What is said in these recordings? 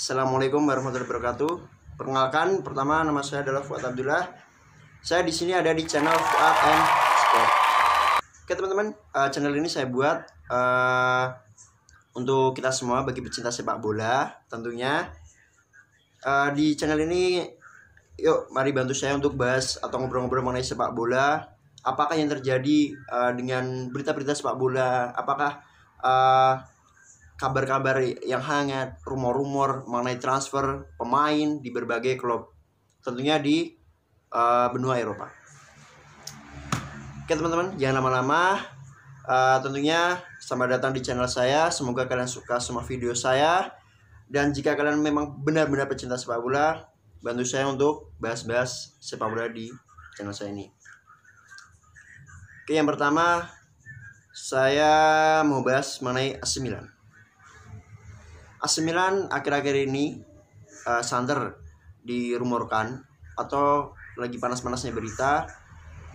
Assalamualaikum warahmatullahi wabarakatuh. Perkenalkan, pertama nama saya adalah Fuad Abdullah. Saya di sini ada di channel Fuad and Sport. Oke teman-teman, channel ini saya buat untuk kita semua bagi pecinta sepak bola tentunya. Di channel ini, yuk mari bantu saya untuk bahas atau ngobrol-ngobrol mengenai sepak bola. Apakah yang terjadi dengan berita-berita sepak bola? Apakah kabar-kabar yang hangat, rumor-rumor mengenai transfer pemain di berbagai klub, tentunya di benua Eropa. Oke teman-teman, jangan lama-lama. Tentunya selamat datang di channel saya. Semoga kalian suka semua video saya. Dan jika kalian memang benar-benar pecinta sepak bola, bantu saya untuk bahas-bahas sepak bola di channel saya ini. Oke, yang pertama saya mau bahas mengenai AC Milan. AC Milan akhir-akhir ini santer dirumorkan atau lagi panas-panasnya berita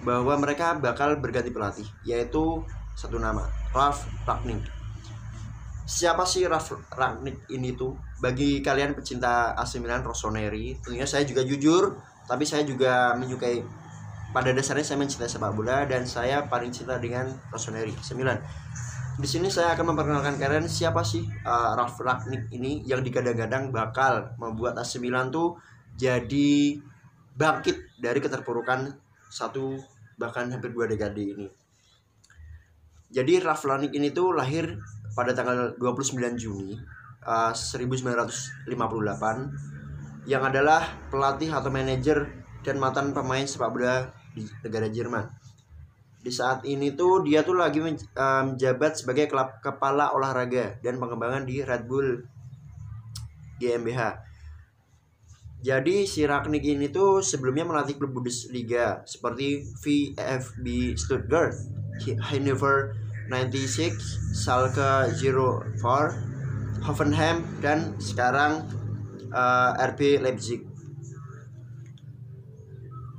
bahwa mereka bakal berganti pelatih, yaitu satu nama, Ralf Rangnick. Siapa sih Ralf Rangnick ini tuh? Bagi kalian pecinta AC Milan Rossoneri, tentunya saya juga jujur, tapi saya juga menyukai, pada dasarnya saya mencintai sepak bola dan saya paling cinta dengan Rossoneri AC Milan. Di sini saya akan memperkenalkan kalian siapa sih Ralf Rangnick ini yang digadang-gadang bakal membuat AC Milan tuh jadi bangkit dari keterpurukan satu bahkan hampir 2 dekade ini. Jadi Ralf Rangnick ini tuh lahir pada tanggal 29 Juni 1958 yang adalah pelatih atau manajer dan mantan pemain sepak bola di negara Jerman. Di saat ini tuh dia tuh lagi menjabat sebagai kepala olahraga dan pengembangan di Red Bull GmbH. Jadi si Rangnick ini tuh sebelumnya melatih klub Bundesliga seperti VfB Stuttgart, Hannover 96, Schalke 04, Hoffenheim, dan sekarang RB Leipzig.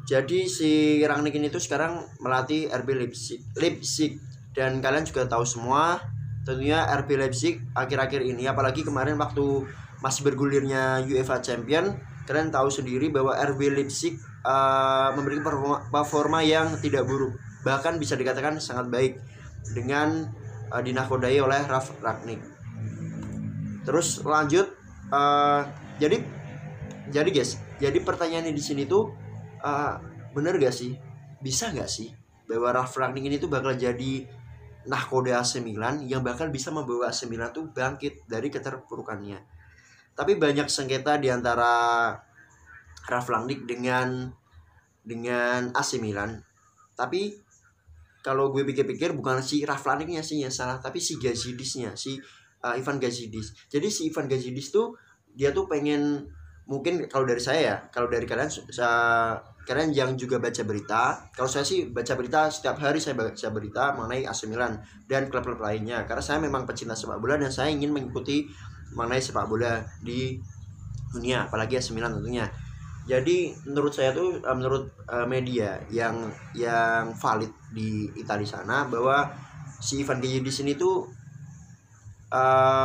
Jadi si Rangnick ini tuh sekarang melatih RB Leipzig dan kalian juga tahu semua tentunya RB Leipzig akhir-akhir ini, apalagi kemarin waktu masih bergulirnya UEFA Champion, kalian tahu sendiri bahwa RB Leipzig memiliki performa yang tidak buruk, bahkan bisa dikatakan sangat baik dengan dinakodai oleh Ralf Rangnick. Terus lanjut, jadi guys, jadi pertanyaannya di sini tuh, bener gak sih, bisa gak sih bahwa Ralf Rangnick ini tuh bakal jadi nahkoda AC Milan yang bakal bisa membawa AC Milan tuh bangkit dari keterpurukannya? Tapi banyak sengketa di antara Ralf Rangnick dengan AC Milan. Tapi kalau gue pikir-pikir, bukan si Ralf Rangnicknya sih yang salah, tapi si Gazidisnya, si Ivan Gazidis. Jadi si Ivan Gazidis tuh dia tuh pengen, mungkin kalau dari saya ya, kalau dari kalian kalian yang juga baca berita, kalau saya sih baca berita setiap hari, saya baca berita mengenai AC Milan dan klub-klub lainnya karena saya memang pecinta sepak bola dan saya ingin mengikuti mengenai sepak bola di dunia, apalagi AC Milan tentunya. Jadi menurut saya tuh, menurut media yang valid di Italia sana, bahwa si Ivan Gazidis ini tuh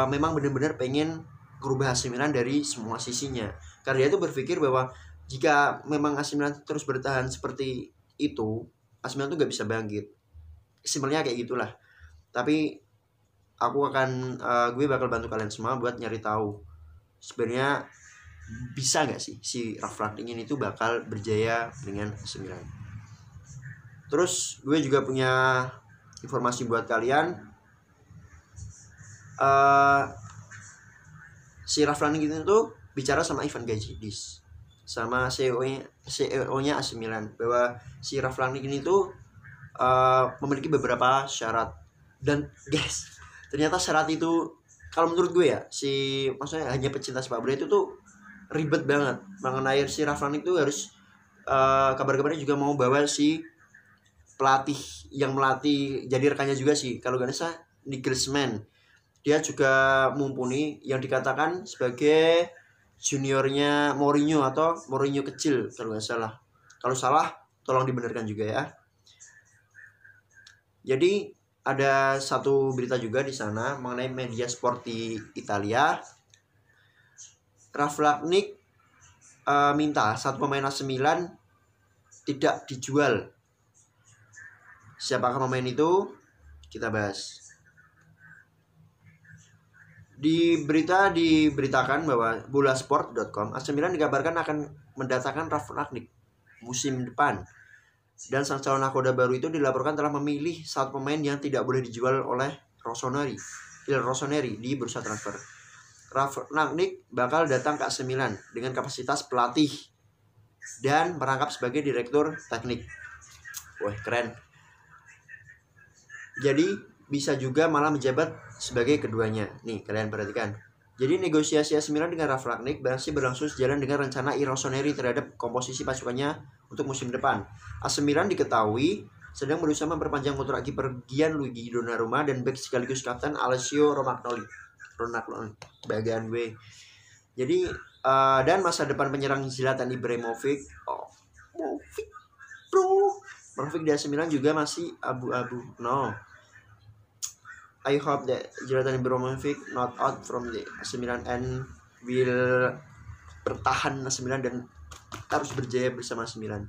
memang benar-benar pengen merubah AC Milan dari semua sisinya, karena dia tuh berpikir bahwa jika memang AC Milan terus bertahan seperti itu, AC Milan tuh gak bisa bangkit. Simpelnya kayak gitulah. Tapi aku akan gue bakal bantu kalian semua buat nyari tahu sebenarnya bisa gak sih si Ralf Rangnick ini tuh bakal berjaya dengan AC Milan. Terus gue juga punya informasi buat kalian. Si Ralf Rangnick itu tuh bicara sama Ivan Gazidis, sama CEO-nya AC Milan, bahwa si Ralf Rangnick ini tuh memiliki beberapa syarat. Dan guys, ternyata syarat itu, kalau menurut gue ya, maksudnya hanya pecinta sepak bola itu tuh ribet banget. Mengenai si Ralf Rangnick tuh harus kabar-kabarnya juga mau bawa si pelatih yang melatih, jadi rekannya juga sih, kalau gak salah Nagelsmann. Dia juga mumpuni, yang dikatakan sebagai juniornya Mourinho atau Mourinho kecil kalau nggak salah. Kalau salah tolong dibenarkan juga ya. Jadi ada satu berita juga di sana mengenai media sport di Italia Ralf Rangnick minta satu pemain AC Milan tidak dijual. Siapakah pemain itu? Kita bahas. Di berita diberitakan bahwa bolasport.com, AC Milan dikabarkan akan mendatangkan Ralf Rangnick musim depan. Dan sang calon nakoda baru itu dilaporkan telah memilih satu pemain yang tidak boleh dijual oleh Rossoneri di bursa transfer. Ralf Rangnick bakal datang ke AC Milan dengan kapasitas pelatih dan merangkap sebagai direktur teknik. Wah, keren. Jadi bisa juga malah menjabat sebagai keduanya. Nih, kalian perhatikan. Jadi negosiasi AC Milan dengan Ralf Rangnick masih berlangsung sejalan dengan rencana Rossoneri terhadap komposisi pasukannya untuk musim depan. AC Milan diketahui sedang berusaha memperpanjang kontrak pergian Luigi Donnarumma dan bek sekaligus kapten Alessio Romagnoli bagian W. Jadi dan masa depan penyerang Zlatan Ibrahimovic Ibrahimovic di AC Milan juga masih abu-abu. No, I hope that Zlatan Ibrahimovic not out from the AC Milan and will bertahan AC Milan dan harus berjaya bersama AC Milan.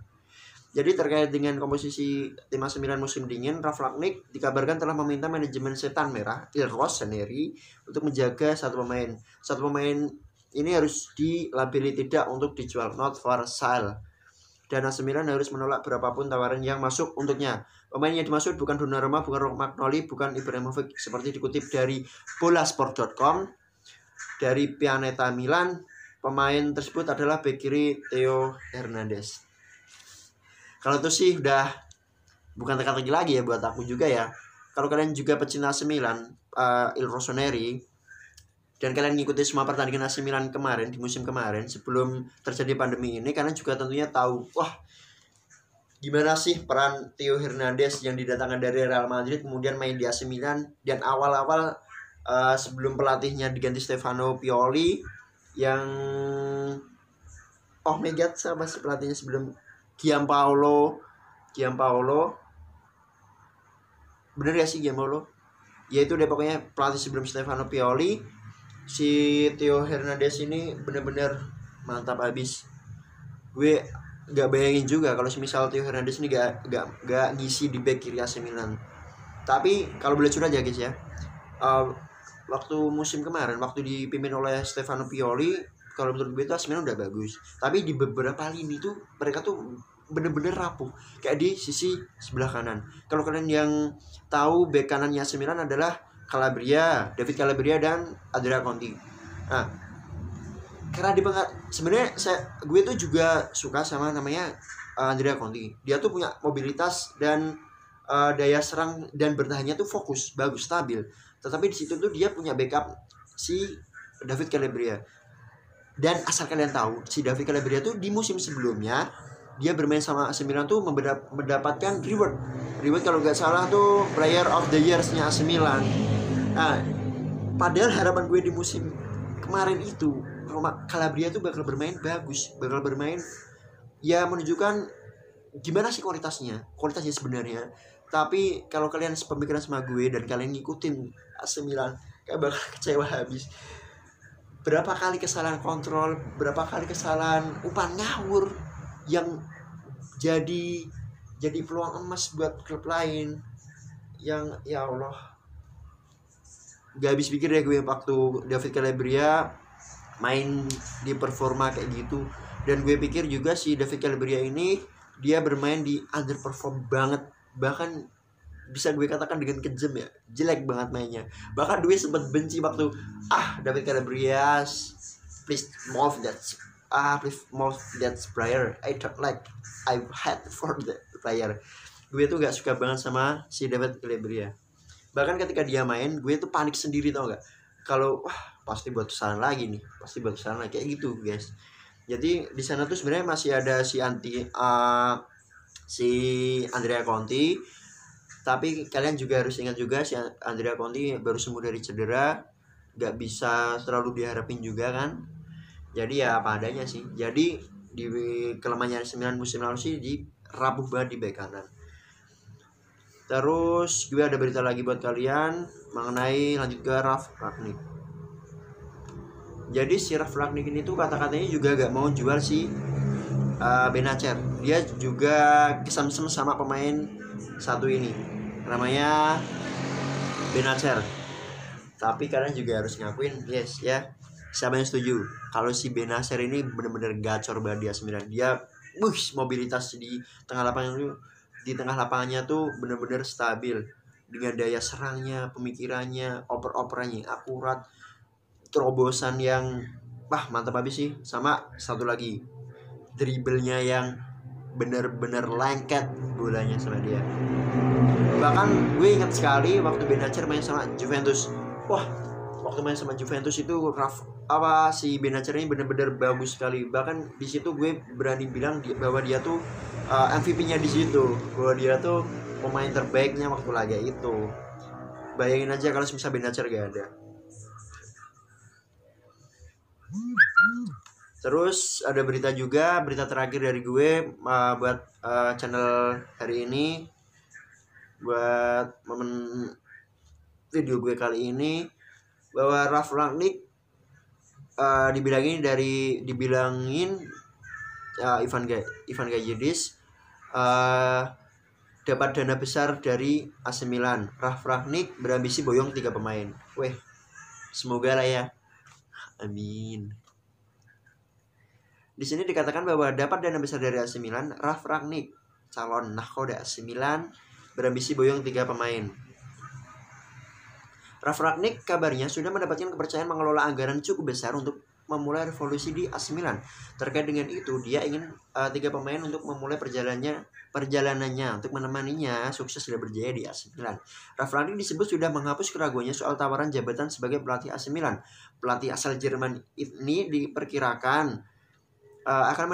Jadi terkait dengan komposisi tim AC Milan musim dingin, Ralf Rangnick dikabarkan telah meminta manajemen setan merah Rossoneri untuk menjaga satu pemain. Satu pemain ini harus dilabeli tidak untuk dijual, not for sale. Dan AC Milan harus menolak berapapun tawaran yang masuk untuknya. Pemain yang dimaksud bukan Donnarumma, bukan Romagnoli, bukan Ibrahimovic, seperti dikutip dari bolasport.com. Dari Pianeta Milan, pemain tersebut adalah bek kiri Theo Hernandez. Kalau itu sih udah bukan teka-teki lagi ya buat aku juga ya. Kalau kalian juga pecinta AC Milan, Rossoneri, dan kalian ngikutin semua pertandingan AC Milan kemarin di musim kemarin sebelum terjadi pandemi ini, kalian juga tentunya tahu, wah, gimana sih peran Theo Hernandez yang didatangkan dari Real Madrid kemudian main di AC Milan, dan awal-awal sebelum pelatihnya diganti Stefano Pioli yang oh my god, sama si pelatihnya sebelum Gianpaolo bener ya sih Gianpaolo, yaitu dia pokoknya pelatih sebelum Stefano Pioli. Si Theo Hernandez ini bener-bener mantap abis. Gue gak bayangin juga kalau misal Theo Hernandez ini gak ngisi di back kiri AC Milan. Tapi kalau boleh curhat ya guys ya, waktu musim kemarin waktu dipimpin oleh Stefano Pioli, kalau menurut gue itu AC Milan udah bagus. Tapi di beberapa lini tuh mereka tuh bener-bener rapuh, kayak di sisi sebelah kanan. Kalau kalian yang tahu bek kanannya AC Milan adalah David Calabria dan Andrea Conti. Nah, karena sebenarnya gue tuh juga suka sama namanya Andrea Conti. Dia tuh punya mobilitas dan daya serang dan bertahannya tuh fokus, bagus, stabil. Tetapi di situ tuh dia punya backup si David Calabria. Dan asal kalian tahu, si David Calabria tuh di musim sebelumnya dia bermain sama AC Milan tuh mendapatkan reward kalau nggak salah tuh Player of the Years-nya AC Milan. Nah, padahal harapan gue di musim kemarin itu Calabria tuh bakal bermain bagus, bakal bermain ya menunjukkan gimana sih kualitasnya sebenarnya. Tapi kalau kalian sepemikiran sama gue dan kalian ngikutin AC Milan, kayak bakal kecewa habis. Berapa kali kesalahan kontrol, berapa kali kesalahan umpan ngawur yang jadi peluang emas buat klub lain. Yang ya Allah, gak habis pikir ya gue waktu David Calabria main di performa kayak gitu. Dan gue pikir juga si David Calabria ini dia bermain di underperform banget, bahkan bisa gue katakan dengan kejam ya, jelek banget mainnya. Bahkan gue sempat benci waktu David Calabria, please move that player. I don't like, I hate for the player. Gue tuh gak suka banget sama si David Calabria. Bahkan ketika dia main, gue tuh panik sendiri, tau gak? Kalau pasti buat kesalahan lagi nih, kayak gitu guys. Jadi di sana tuh sebenarnya masih ada si Andrea Conti. Tapi kalian juga harus ingat juga si Andrea Conti baru sembuh dari cedera, gak bisa terlalu diharapin juga kan. Jadi ya apa adanya sih. Jadi di kelemahannya 9 musim lalu sih di rapuh banget di bek kanan. Terus gue ada berita lagi buat kalian mengenai lanjut ke Ralf Rangnick. Jadi si Ralf Rangnick ini tuh kata-katanya juga gak mau jual si Benacer. Dia juga kesem-sem sama pemain satu ini, namanya Benacer. Tapi kalian juga harus ngakuin, yes ya, siapa yang setuju kalau si Benacer ini bener-bener gacor banget di AC Milan. Dia mobilitas di tengah lapangan itu, di tengah lapangannya tuh bener-bener stabil, dengan daya serangnya, pemikirannya, oper-operannya akurat, terobosan yang mantap habis sih. Sama satu lagi, dribblenya yang bener-bener lengket bolanya sama dia. Bahkan gue ingat sekali waktu Benacer main sama Juventus. Waktu main sama Juventus itu si Benacer ini bener-bener bagus sekali. Bahkan di situ gue berani bilang bahwa dia tuh MVP-nya di situ, bahwa dia tuh pemain terbaiknya waktu laga itu. Bayangin aja kalau misalnya Benacer gak ada. Terus ada berita terakhir dari gue buat channel hari ini, buat momen video gue kali ini, bahwa Ralf Rangnick dibilangin Ivan Gayedis dapat dana besar dari AC Milan. Ralf Rangnick berambisi boyong 3 pemain. Semoga lah ya. Amin. Di sini dikatakan bahwa dapat dana besar dari AC Milan, Ralf Rangnick, calon nahkoda AC Milan, berambisi boyong 3 pemain. Ralf Rangnick kabarnya sudah mendapatkan kepercayaan mengelola anggaran cukup besar untuk memulai revolusi di AC Milan. Terkait dengan itu, dia ingin 3 pemain untuk memulai perjalanannya untuk menemaninya sukses dan berjaya di AC Milan. Ralf Rangnick disebut sudah menghapus keraguannya soal tawaran jabatan sebagai pelatih AC Milan. Pelatih asal Jerman ini diperkirakan akan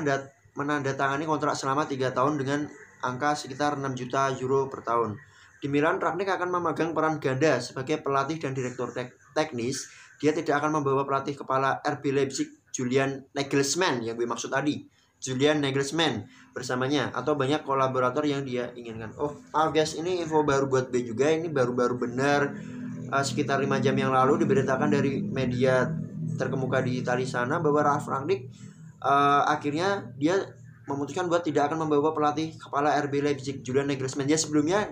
menandatangani kontrak selama 3 tahun dengan angka sekitar 6 juta euro per tahun. Di Milan, Rangnick akan memegang peran ganda sebagai pelatih dan direktur teknis. Dia tidak akan membawa pelatih kepala RB Leipzig Julian Nagelsmann yang gue maksud tadi, Julian Nagelsmann bersamanya, atau banyak kolaborator yang dia inginkan. Maaf guys, ini info baru buat gue juga. Ini baru-baru benar, sekitar 5 jam yang lalu diberitakan dari media terkemuka di Italia sana bahwa Ralf Rangnick akhirnya dia memutuskan buat tidak akan membawa pelatih kepala RB Leipzig Julian Nagelsmann. Dia sebelumnya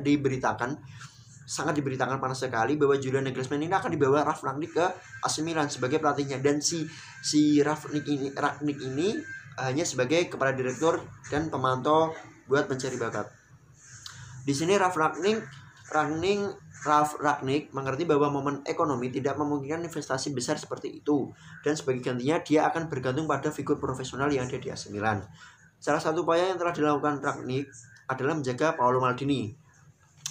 sangat diberitakan panas sekali bahwa Julian Nagelsmann ini akan dibawa Ralf Rangnick ke AC Milan sebagai pelatihnya, dan si Ralf Rangnick ini hanya sebagai kepala direktur dan pemantau buat mencari bakat. Di sini Ralf Rangnick mengerti bahwa momen ekonomi tidak memungkinkan investasi besar seperti itu, dan sebagai gantinya dia akan bergantung pada figur profesional yang ada di AC Milan. Salah satu upaya yang telah dilakukan Rangnick adalah menjaga Paolo Maldini.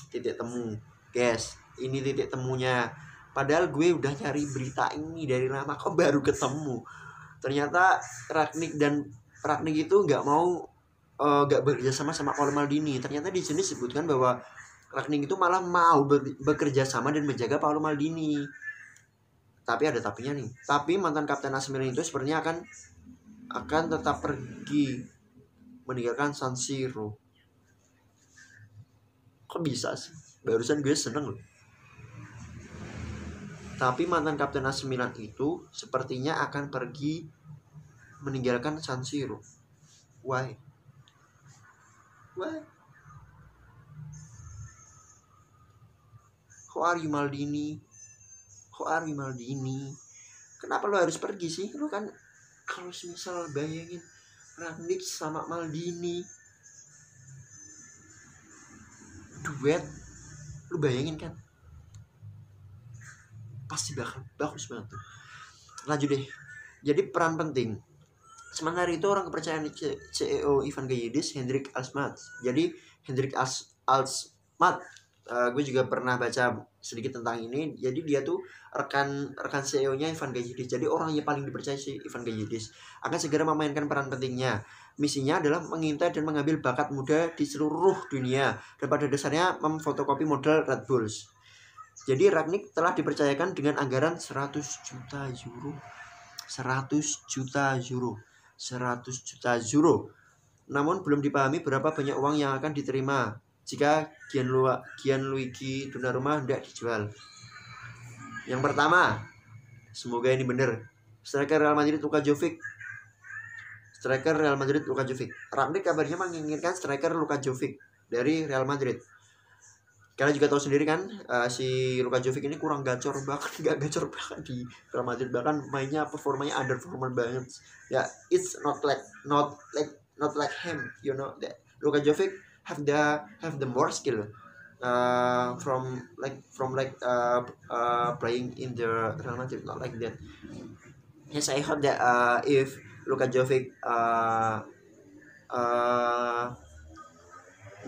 Titik temu, guys, ini titik temunya. Padahal gue udah nyari berita ini dari lama, kok baru ketemu. Ternyata Rangnick itu nggak bekerja sama Paolo Maldini. Ternyata di sini disebutkan bahwa Rangnick itu malah mau bekerja sama dan menjaga Paolo Maldini. Tapi ada tapinya nih. Tapi mantan kapten AC Milan itu sepertinya akan tetap pergi meninggalkan San Siro. Kok bisa sih? Barusan gue seneng loh. Tapi mantan kapten AC Milan itu sepertinya akan pergi meninggalkan San Siro. Why? Who are you Maldini? Kenapa lo harus pergi sih? Lo kan kalau misal bayangin Rangnick sama Maldini duet, lu bayangin kan, pasti bakal bagus banget tuh. Lanjut deh. Jadi peran penting sementara itu orang kepercayaan CEO Ivan Gayedis, Hendrik Alsmatt. Jadi Hendrik Alsmatt, gue juga pernah baca sedikit tentang ini. Jadi dia tuh rekan CEO-nya Ivan Gayedis. Jadi orang yang paling dipercaya si Ivan Gayedis akan segera memainkan peran pentingnya. Misinya adalah mengintai dan mengambil bakat muda di seluruh dunia, dan pada dasarnya memfotokopi model Red Bulls. Jadi Rangnick telah dipercayakan dengan anggaran 100 juta euro. Namun belum dipahami berapa banyak uang yang akan diterima jika Gianluigi Donnarumma hendak dijual. Yang pertama, semoga ini benar, striker Real Madrid Luka Jovic. Rangnick kabarnya menginginkan striker Luka Jovic dari Real Madrid. Kalian juga tahu sendiri kan, si Luka Jovic ini kurang gacor banget, gak gacor banget di Real Madrid, bahkan mainnya performanya underperform banget. Ya, it's not like him, you know. That Luka Jovic have the more skill from playing in the Real Madrid, not like that. Yes, I hope that if Luka Jovic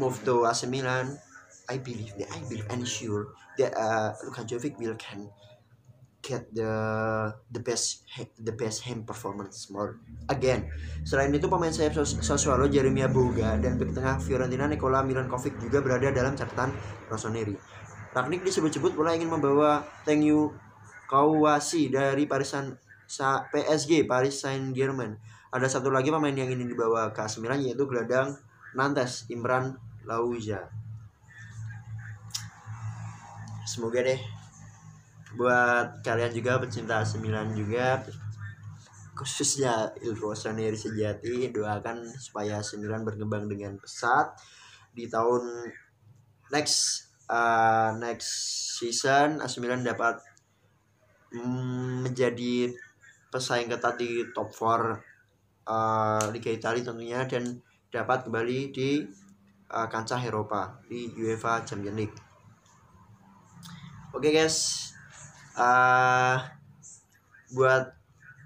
move to AC Milan, I believe and sure that Luka Jovic will can get the best hand performance more again. Selain itu, pemain sayap Sassuolo Jeremia Boga dan bek tengah Fiorentina Nikola Milankovic juga berada dalam catatan Rossoneri. Rangnick disebut-sebut pula ingin membawa Tengyu Kawasi dari PSG Paris Saint-Germain. Ada satu lagi pemain yang ingin dibawa ke AC Milan, yaitu gelandang Nantes Imran Louza. Semoga deh buat kalian juga pecinta AC Milan juga, khususnya Il Rossoneri sejati, doakan supaya AC Milan berkembang dengan pesat di tahun next season. AC Milan dapat menjadi pesaing ketat di top 4 Liga Italia tentunya, dan dapat kembali di kancah Eropa di UEFA Champions League. Oke guys, buat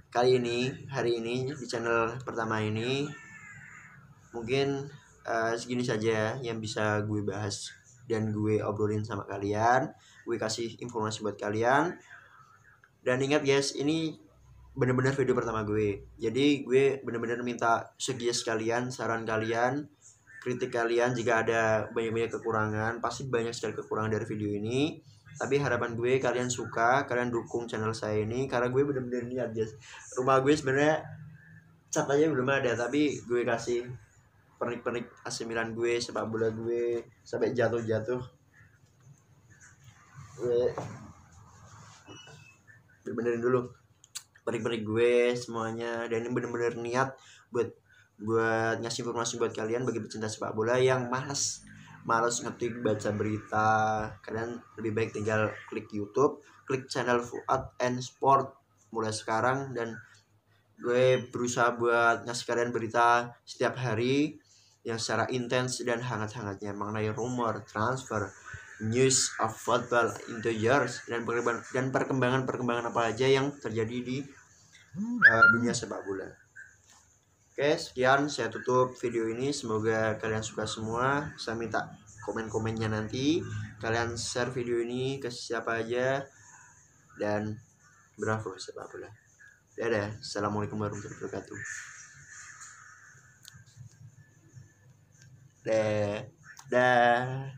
hari ini di channel pertama ini mungkin segini saja yang bisa gue bahas dan gue obrolin sama kalian, gue kasih informasi buat kalian. Dan ingat guys, ini bener-bener video pertama gue, jadi gue bener-bener minta suggest kalian, saran kalian, kritik kalian. Jika ada banyak kekurangan, pasti banyak sekali kekurangan dari video ini, tapi harapan gue kalian suka, kalian dukung channel saya ini, karena gue bener-bener niat guys. Rumah gue sebenarnya cat aja belum ada, tapi gue kasih pernik-pernik AC Milan gue, sepak bola gue, sampai jatuh-jatuh. Gue benerin dulu pernik-pernik gue semuanya, dan ini bener-bener niat buat ngasih informasi buat kalian bagi pecinta sepak bola yang malas ngetik baca berita. Kalian lebih baik tinggal klik YouTube, klik channel Fuad and Sport mulai sekarang, dan gue berusaha buat ngasih kalian berita setiap hari yang secara intens dan hangat-hangatnya mengenai rumor, transfer, news of football into years, dan perkembangan apa aja yang terjadi di dunia sepak bola. Oke, sekian saya tutup video ini. Semoga kalian suka semua. Saya minta komen-komennya nanti. Kalian share video ini ke siapa aja, dan bravo sepak bola. Dadah. Assalamualaikum warahmatullahi wabarakatuh. Dah.